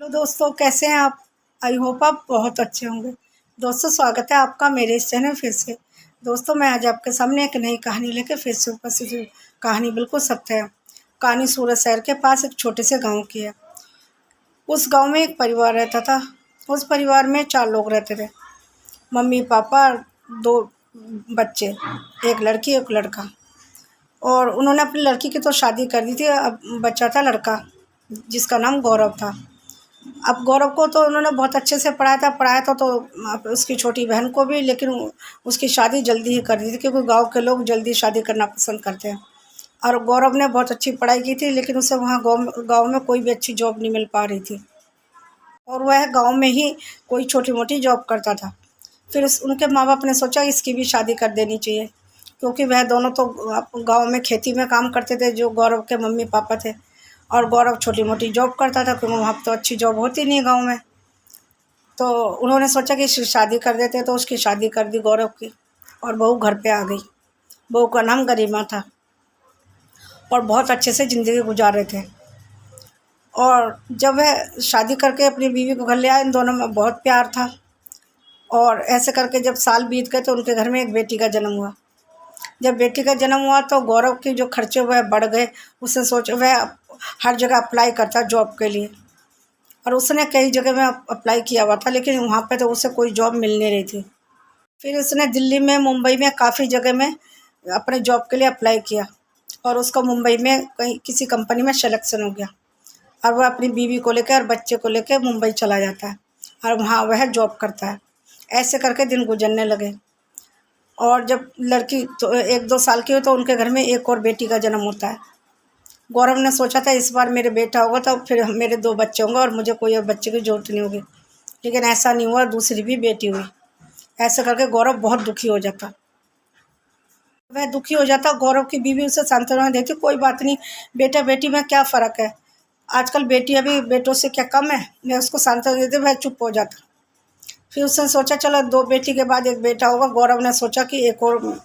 Hello दोस्तों, कैसे हैं आप। आई होप आप बहुत अच्छे होंगे। दोस्तों, स्वागत है आपका मेरे इस चैनल फिर से। दोस्तों, मैं आज आपके सामने एक नई कहानी लेकर फिर से उपस्थित हूँ। कहानी बिल्कुल सत्य है। कहानी सूरत शहर के पास एक छोटे से गांव की है। उस गांव में एक परिवार रहता था। उस परिवार में 4 लोग रहते थे। मम्मी पापा और 2 बच्चे, एक लड़की एक लड़का। और उन्होंने अपनी लड़की की तो शादी कर दी थी। अब बच्चा था लड़का, जिसका नाम गौरव था। अब गौरव को तो उन्होंने बहुत अच्छे से पढ़ाया था तो अब उसकी छोटी बहन को भी, लेकिन उसकी शादी जल्दी ही कर दी थी, क्योंकि गांव के लोग जल्दी शादी करना पसंद करते हैं। और गौरव ने बहुत अच्छी पढ़ाई की थी, लेकिन उसे वहाँ गाँव में कोई भी अच्छी जॉब नहीं मिल पा रही थी। और वह गाँव में ही कोई छोटी मोटी जॉब करता था। फिर उनके माँ बाप ने सोचा इसकी भी शादी कर देनी चाहिए, क्योंकि वह दोनों तो गाँव में खेती में काम करते थे, जो गौरव के मम्मी पापा थे। और गौरव छोटी मोटी जॉब करता था, क्योंकि वहाँ तो अच्छी जॉब होती नहीं गाँव में। तो उन्होंने सोचा कि इसकी शादी कर देते हैं, तो उसकी शादी कर दी गौरव की। और बहू घर पे आ गई। बहू का नाम गरिमा था। और बहुत अच्छे से ज़िंदगी गुजार रहे थे। और जब वह शादी करके अपनी बीवी को घर ले आए, इन दोनों में बहुत प्यार था। और ऐसे करके जब साल बीत गए तो उनके घर में एक बेटी का जन्म हुआ। जब बेटी का जन्म हुआ तो गौरव के जो खर्चे वह बढ़ गए। उसने सोचा, वह हर जगह अप्लाई करता जॉब के लिए। और उसने कई जगह में अप्लाई किया हुआ था, लेकिन वहाँ पे तो उसे कोई जॉब मिल नहीं रही थी। फिर उसने दिल्ली में, मुंबई में काफ़ी जगह में अपने जॉब के लिए अप्लाई किया। और उसका मुंबई में कहीं किसी कंपनी में सिलेक्शन हो गया। और वह अपनी बीवी को लेकर और बच्चे को लेकर मुंबई चला जाता है। और वहाँ वह जॉब करता है। ऐसे करके दिन गुजरने लगे। और जब लड़की तो 1-2 साल की हुई तो उनके घर में एक और बेटी का जन्म होता है। गौरव ने सोचा था इस बार मेरे बेटा होगा तो फिर मेरे 2 बच्चे होंगे और मुझे कोई और बच्चे की ज़रूरत नहीं होगी। लेकिन ऐसा नहीं हुआ, दूसरी भी बेटी हुई। ऐसे करके गौरव बहुत दुखी हो जाता। वह दुखी हो जाता, गौरव की बीवी उसे सांत्वना देती, कोई बात नहीं, बेटा बेटी में क्या फ़र्क है, आजकल बेटी अभी बेटों से क्या कम है। मैं उसको सांत्वना देती, वह चुप हो जाता। फिर उसने सोचा चलो 2 बेटी के बाद एक बेटा होगा। गौरव ने सोचा कि एक और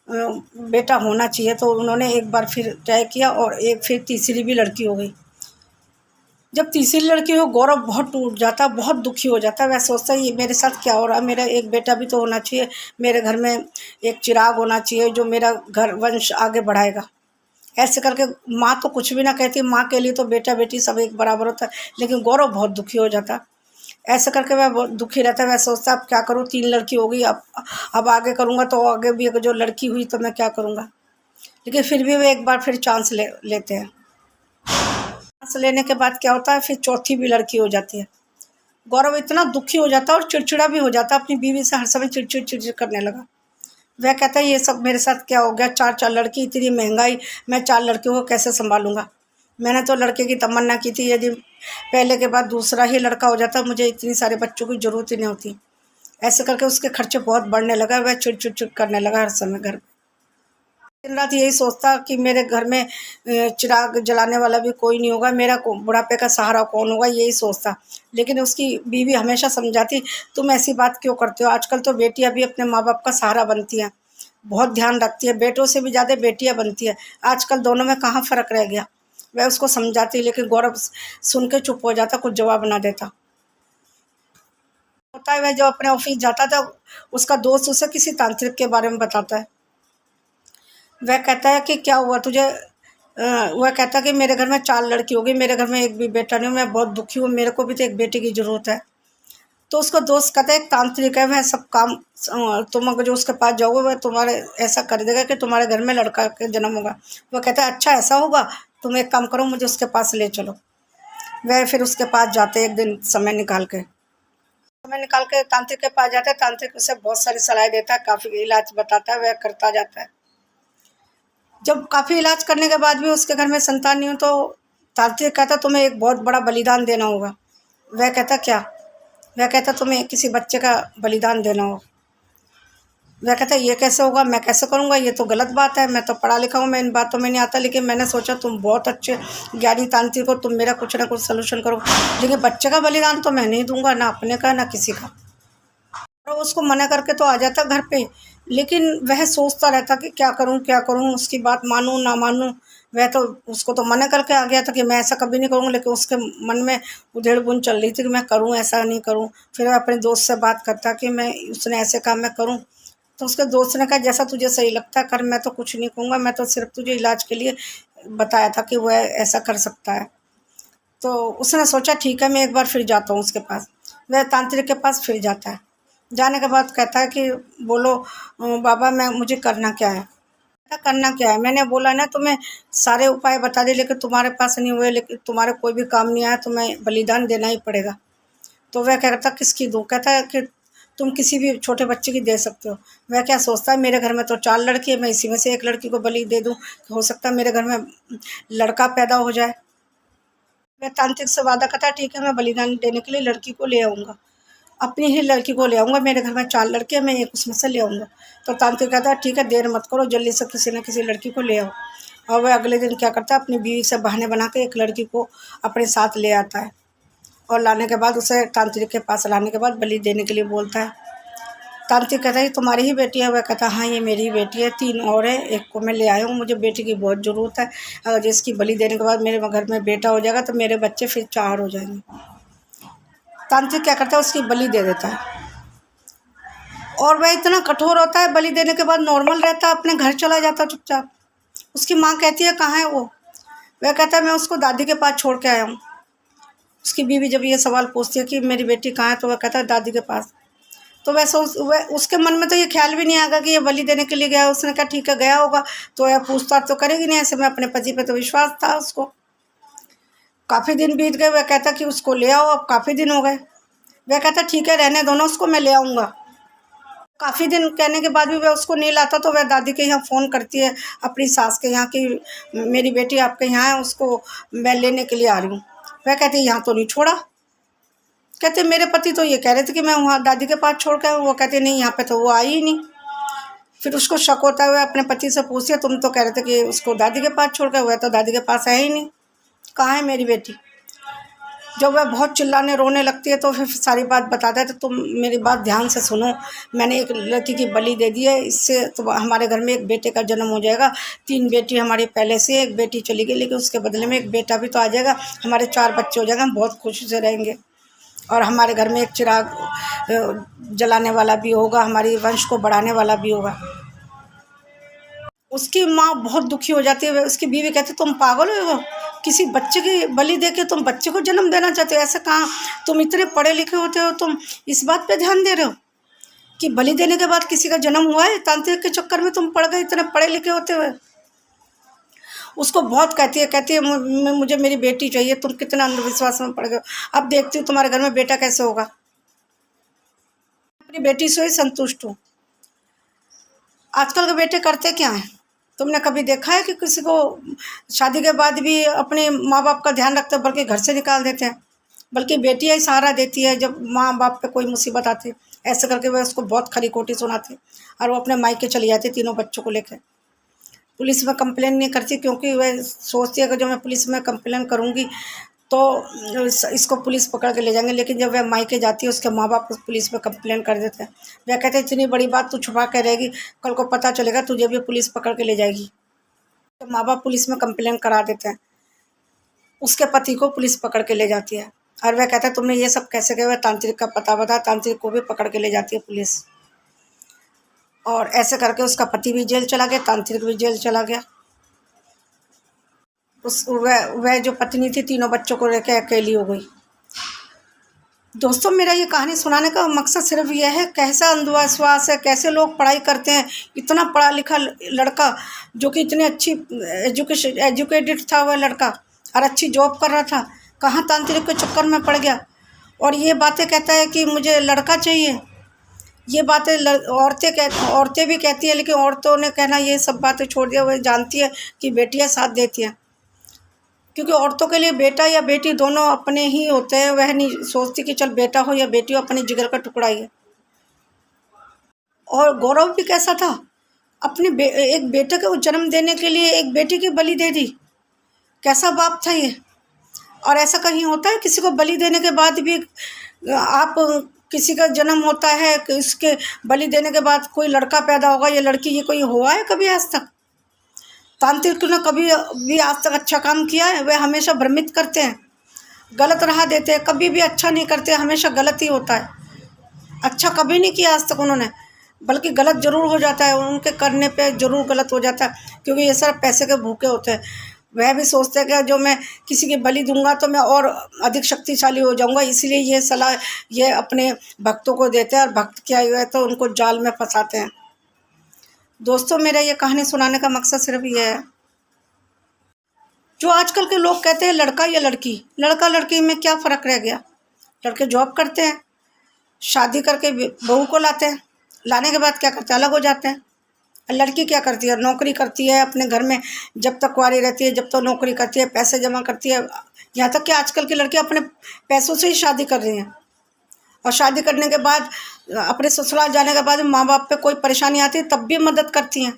बेटा होना चाहिए, तो उन्होंने एक बार फिर ट्राई किया और एक फिर तीसरी भी लड़की हो गई। जब तीसरी लड़की हो, गौरव बहुत टूट जाता, बहुत दुखी हो जाता। वह सोचता है ये मेरे साथ क्या हो रहा है, मेरा एक बेटा भी तो होना चाहिए, मेरे घर में एक चिराग होना चाहिए जो मेरा घर वंश आगे बढ़ाएगा। ऐसे करके माँ तो कुछ भी ना कहती, माँ के लिए तो बेटा बेटी सब एक बराबर होता है, लेकिन गौरव बहुत दुखी हो जाता। ऐसे करके वह बहुत दुखी रहता है। वह सोचता अब क्या करूँ, 3 लड़की हो गई, अब आगे करूँगा तो आगे भी जो लड़की हुई तो मैं क्या करूँगा। लेकिन फिर भी वे एक बार फिर चांस लेते हैं। चांस लेने के बाद क्या होता है, फिर चौथी भी लड़की हो जाती है। गौरव इतना दुखी हो जाता है और चिड़चिड़ा भी हो जाता है, अपनी बीवी से हर समय चिड़चिड़ चिड़चिड़ करने लगा। वह कहता है ये सब मेरे साथ क्या हो गया, 4-4 लड़की, इतनी महंगाई, मैं 4 लड़कियों को कैसे संभालूंगा। मैंने तो लड़के की तमन्ना की थी, यदि पहले के बाद दूसरा ही लड़का हो जाता मुझे इतनी सारे बच्चों की ज़रूरत ही नहीं होती। ऐसे करके उसके खर्चे बहुत बढ़ने लगा। वह चिड़ चिड़ करने लगा हर समय घर में। दिन रात यही सोचता कि मेरे घर में चिराग जलाने वाला भी कोई नहीं होगा, मेरा बुढ़ापे का सहारा कौन होगा, यही सोचता। लेकिन उसकी बीवी हमेशा समझाती, तुम ऐसी बात क्यों करते हो, आजकल तो बेटियां भी अपने माँ बाप का सहारा बनती हैं, बहुत ध्यान रखती है, बेटों से भी ज़्यादा बेटियां बनती है, आजकल दोनों में कहाँ फ़र्क रह गया। वह उसको समझाती, लेकिन गौरव सुन के चुप हो जाता, कुछ जवाब ना देता। होता है वह जब अपने ऑफिस जाता था, उसका दोस्त उसे किसी तांत्रिक के बारे में बताता है। वह कहता है कि क्या हुआ तुझे, वह कहता है कि मेरे घर में 4 लड़की हो गई, मेरे घर में एक भी बेटा नहीं, मैं बहुत दुखी हूँ, मेरे को भी तो एक बेटे की ज़रूरत है। तो उसका दोस्त कहता है एक तांत्रिक है, वह सब काम तुम अगर जो उसके पास जाओगे वह तुम्हारे ऐसा कर देगा कि तुम्हारे घर में लड़का का जन्म होगा। वह कहता है अच्छा ऐसा होगा, तुम एक काम करो, मुझे उसके पास ले चलो। वह फिर उसके पास जाते, एक दिन समय निकाल के तांत्रिक के पास जाता है। तांत्रिक उसे बहुत सारी सलाह देता है, काफ़ी इलाज बताता है, वह करता जाता है। जब काफ़ी इलाज करने के बाद भी उसके घर में संतान नहीं हो तो तांत्रिक कहता तुम्हें एक बहुत बड़ा बलिदान देना होगा। वह कहता क्या। वह कहता तुम्हें किसी बच्चे का बलिदान देना होगा। वह कहता ये कैसे होगा, मैं कैसे करूँगा, ये तो गलत बात है, मैं तो पढ़ा लिखा हूँ, मैं इन बातों में नहीं आता, लेकिन मैंने सोचा तुम बहुत अच्छे ज्ञानी तांत्रिक हो, तुम मेरा कुछ ना कुछ सलूशन करो, लेकिन बच्चे का बलिदान तो मैं नहीं दूंगा, ना अपने का ना किसी का। और उसको मना करके तो आ जाता घर पे, लेकिन वह सोचता रहता कि क्या करूं, उसकी बात मानूं ना मानूं। वह तो उसको तो मना करके आ गया था कि मैं ऐसा कभी नहीं करूँगा, लेकिन उसके मन में उधेड़-बुन चल रही थी कि मैं करूँ, ऐसा नहीं करूँ। फिर वह अपने दोस्त से बात करता कि मैं उसने ऐसे कहा मैं करूँ, तो उसके दोस्त ने कहा जैसा तुझे सही लगता है कर, मैं तो कुछ नहीं कहूँगा, मैं तो सिर्फ़ तुझे इलाज के लिए बताया था कि वह ऐसा कर सकता है। तो उसने सोचा ठीक है मैं एक बार फिर जाता हूँ उसके पास। वह तांत्रिक के पास फिर जाता है। जाने के बाद कहता है कि बोलो बाबा मैं मुझे करना क्या है? करना क्या है? मैंने बोला ना तुम्हें सारे उपाय बता दिए, लेकिन तुम्हारे पास नहीं हुए, लेकिन तुम्हारे कोई भी काम नहीं आया, तुम्हें बलिदान देना ही पड़ेगा। तो वह कहता किसकी दूँ? कहता है कि तुम किसी भी छोटे बच्चे की दे सकते हो। वह क्या सोचता है मेरे घर में तो 4 लड़की है, मैं इसी में से एक लड़की को बलि दे दूँ, हो सकता है मेरे घर में लड़का पैदा हो जाए। वह तांत्रिक से वादा करता है ठीक है मैं बलिदान देने के लिए लड़की को ले आऊँगा। अपनी ही लड़की को ले आऊँगा, मेरे घर में 4 लड़के हैं, मैं एक उसमें से ले आऊँगा। तो तांत्रिक कहता है ठीक है देर मत करो, जल्दी से किसी न किसी लड़की को ले आओ। और वह अगले दिन क्या करता है अपनी बीवी से बहाने बना के एक लड़की को अपने साथ ले आता है, और लाने के बाद उसे तांत्रिक के पास लाने के बाद बलि देने के लिए बोलता है। तांत्रिक कहता है ये तुम्हारी ही बेटी है? वह कहता है हाँ ये मेरी ही बेटी है, 3 और है, एक को मैं ले आया हूँ, मुझे बेटी की बहुत ज़रूरत है। अगर इसकी बलि देने के बाद मेरे घर में बेटा हो जाएगा तो मेरे बच्चे फिर 4 हो जाएंगे। तांत्रिक क्या करता है उसकी बलि दे देता है, और वह इतना कठोर होता है, बलि देने के बाद नॉर्मल रहता है, अपने घर चला जाता है चुपचाप। उसकी माँ कहती है कहाँ है वो? वह कहता है मैं उसको दादी के पास छोड़ के आया हूँ। उसकी बीवी जब ये सवाल पूछती है कि मेरी बेटी कहाँ है, तो वह कहता है दादी के पास। तो वह उसके मन में तो ये ख्याल भी नहीं आएगा कि ये बलि देने के लिए गया है। उसने कहा ठीक है गया होगा तो यह पूछताछ तो करेगी नहीं, ऐसे में अपने पति पे तो विश्वास था उसको। काफ़ी दिन बीत गए, वह कहता कि उसको ले आओ, अब काफ़ी दिन हो गए। वह कहता ठीक है रहने दो ना उसको, मैं ले आऊँगा। काफ़ी दिन कहने के बाद भी वह उसको नहीं लाता, तो वह दादी के यहाँ फ़ोन करती है अपनी सास के यहाँ कि मेरी बेटी आपके यहाँ है, उसको मैं लेने के लिए आ रही हूँ। वह कहती है यहाँ तो नहीं छोड़ा। कहते मेरे पति तो ये कह रहे थे कि मैं वहाँ दादी के पास छोड़ के आऊँ। वो कहते नहीं यहाँ पे तो वो आई ही नहीं। फिर उसको शक होता है, वह अपने पति से पूछती है तुम तो कह रहे थे कि उसको दादी के पास छोड़ के, वह तो दादी के पास है ही नहीं, कहाँ है मेरी बेटी? जब वह बहुत चिल्लाने रोने लगती है तो फिर सारी बात बताता है तो तुम मेरी बात ध्यान से सुनो, मैंने एक लड़की की बलि दे दी है, इससे तो हमारे घर में एक बेटे का जन्म हो जाएगा। 3 बेटी हमारी पहले से, एक बेटी चली गई लेकिन उसके बदले में एक बेटा भी तो आ जाएगा, हमारे 4 बच्चे हो जाएंगे, हम बहुत खुशी से रहेंगे। और हमारे घर में एक चिराग जलाने वाला भी होगा, हमारी वंश को बढ़ाने वाला भी होगा। उसकी माँ बहुत दुखी हो जाती है। उसकी बीवी कहती है तुम पागल हो, किसी बच्चे की बलि देके तुम बच्चे को जन्म देना चाहते हो? ऐसा कहाँ, तुम इतने पढ़े लिखे होते हो, तुम इस बात पे ध्यान दे रहे हो कि बलि देने के बाद किसी का जन्म हुआ है? तांत्रिक के चक्कर में तुम पड़ गए इतने पढ़े लिखे होते हुए। उसको बहुत कहती है मुझे मेरी बेटी चाहिए, तुम कितना अंधविश्वास में पड़ गए हो। अब देखती हूँ तुम्हारे घर में बेटा कैसे होगा। अपनी बेटी से ही संतुष्ट हूँ। आजकल के बेटे करते क्या हैं? तुमने कभी देखा है कि किसी को शादी के बाद भी अपने माँ बाप का ध्यान रखते हैं, बल्कि घर से निकाल देते हैं? बल्कि बेटियाँ ही सहारा देती है जब माँ बाप पे कोई मुसीबत आती है। ऐसे करके वह उसको बहुत खरी खोटी सुनाते और वो अपने मायके चली जाती तीनों बच्चों को लेकर। पुलिस में कंप्लेन नहीं करती क्योंकि वह सोचती है कि जो मैं पुलिस में कंप्लेन करूँगी तो इसको पुलिस पकड़ के ले जाएंगे, लेकिन जब वह मायके जाती है उसके माँ बाप उस पुलिस में कंप्लेन कर देते हैं। वह कहते हैं इतनी बड़ी बात तू छुपा के रहेगी, कल को पता चलेगा तुझे भी पुलिस पकड़ के ले जाएगी। तो माँ बाप पुलिस में कंप्लेन करा देते हैं, उसके पति को पुलिस पकड़ के ले जाती है और वह कहता है तुमने ये सब कैसे किया? वह तांत्रिक का पता बता, तांत्रिक को भी पकड़ के ले जाती है पुलिस। और ऐसे करके उसका पति भी जेल चला गया, तांत्रिक भी जेल चला गया। वह जो पत्नी थी तीनों बच्चों को लेकर अकेली हो गई। दोस्तों मेरा ये कहानी सुनाने का मकसद सिर्फ यह है कैसा अंधविश्वास है, कैसे लोग पढ़ाई करते हैं। इतना पढ़ा लिखा लड़का जो कि इतनी अच्छी एजुकेटेड था वह लड़का और अच्छी जॉब कर रहा था, कहाँ तांत्रिक के चक्कर में पड़ गया और ये बातें कहता है कि मुझे लड़का चाहिए। ये बातें औरतें भी कहती हैं, लेकिन औरतों ने कहना ये सब बातें छोड़ दिया। वह जानती है कि बेटियां साथ देती हैं, क्योंकि औरतों के लिए बेटा या बेटी दोनों अपने ही होते हैं। वह नहीं सोचती कि चल बेटा हो या बेटी हो, अपने जिगर का टुकड़ा ही है। और गौरव भी कैसा था, अपने एक बेटे को जन्म देने के लिए एक बेटी की बलि दे दी। कैसा बाप था ये। और ऐसा कहीं होता है किसी को बलि देने के बाद भी आप किसी का जन्म होता है कि उसके बलि देने के बाद कोई लड़का पैदा होगा या लड़की, ये कोई हुआ है कभी आज तक? तांत्रिक ने कभी भी आज तक अच्छा काम किया है? वे हमेशा भ्रमित करते हैं, गलत राह देते हैं, कभी भी अच्छा नहीं करते, हमेशा गलत ही होता है। अच्छा कभी नहीं किया आज तक उन्होंने, बल्कि गलत ज़रूर हो जाता है, उनके करने पे ज़रूर गलत हो जाता है, क्योंकि ये सब पैसे के भूखे होते हैं। वह भी सोचते हैं कि जो मैं किसी की बलि दूंगा तो मैं और अधिक शक्तिशाली हो जाऊंगा, इसलिए ये सलाह ये अपने भक्तों को देते हैं, और भक्त क्या हुआ है तो उनको जाल में फंसाते हैं। दोस्तों, मेरा ये कहानी सुनाने का मकसद सिर्फ ये है, जो आजकल के लोग कहते हैं लड़का या लड़की, लड़का लड़की में क्या फ़र्क रह गया। लड़के जॉब करते हैं, शादी करके बहू को लाते हैं, लाने के बाद क्या करते हैं, अलग हो जाते हैं। लड़की क्या करती है, नौकरी करती है अपने घर में, जब तक कुंवारी रहती है, जब तक नौकरी करती है, पैसे जमा करती है। यहाँ तक कि आजकल की लड़कियाँ अपने पैसों से ही शादी कर रही हैं, और शादी करने के बाद अपने ससुराल जाने के बाद माँ बाप पे कोई परेशानी आती है तब भी मदद करती हैं।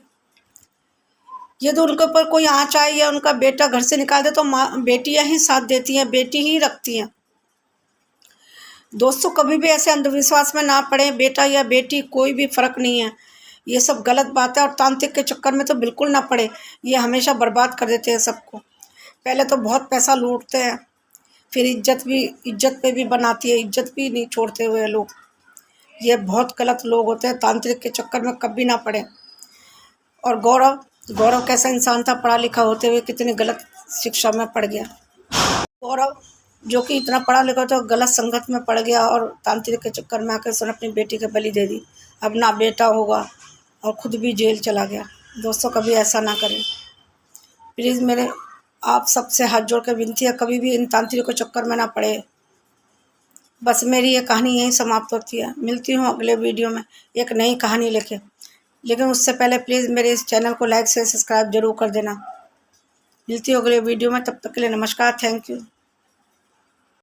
यदि उनके ऊपर कोई आँच आए या उनका बेटा घर से निकाल दे तो माँ बेटियाँ ही साथ देती हैं, बेटी ही रखती हैं। दोस्तों, कभी भी ऐसे अंधविश्वास में ना पड़े, बेटा या बेटी कोई भी फ़र्क नहीं है, ये सब गलत बात है। और तांत्रिक के चक्कर में तो बिल्कुल ना पड़े, ये हमेशा बर्बाद कर देते हैं सबको। पहले तो बहुत पैसा लूटते हैं, फिर इज्जत पे भी बनाती है, इज्जत भी नहीं छोड़ते हुए लोग। ये बहुत गलत लोग होते हैं, तांत्रिक के चक्कर में कभी ना पड़े। और गौरव कैसा इंसान था, पढ़ा लिखा होते हुए कितनी गलत शिक्षा में पड़ गया। गौरव जो कि इतना पढ़ा लिखा था, गलत संगत में पड़ गया और तांत्रिक के चक्कर में आकर उसने अपनी बेटी के बलि दे दी। अब ना बेटा होगा और ख़ुद भी जेल चला गया। दोस्तों, कभी ऐसा ना करें प्लीज़। मेरे आप सबसे हाथ जोड़ कर विनती है, कभी भी इन तांत्रिक के चक्कर में ना पड़े। बस मेरी ये कहानी यहीं समाप्त होती है। मिलती हूँ अगले वीडियो में एक नई कहानी लेके, लेकिन उससे पहले प्लीज़ मेरे इस चैनल को लाइक से सब्सक्राइब जरूर कर देना। मिलती हूँ अगले वीडियो में, तब तक के लिए नमस्कार, थैंक यू।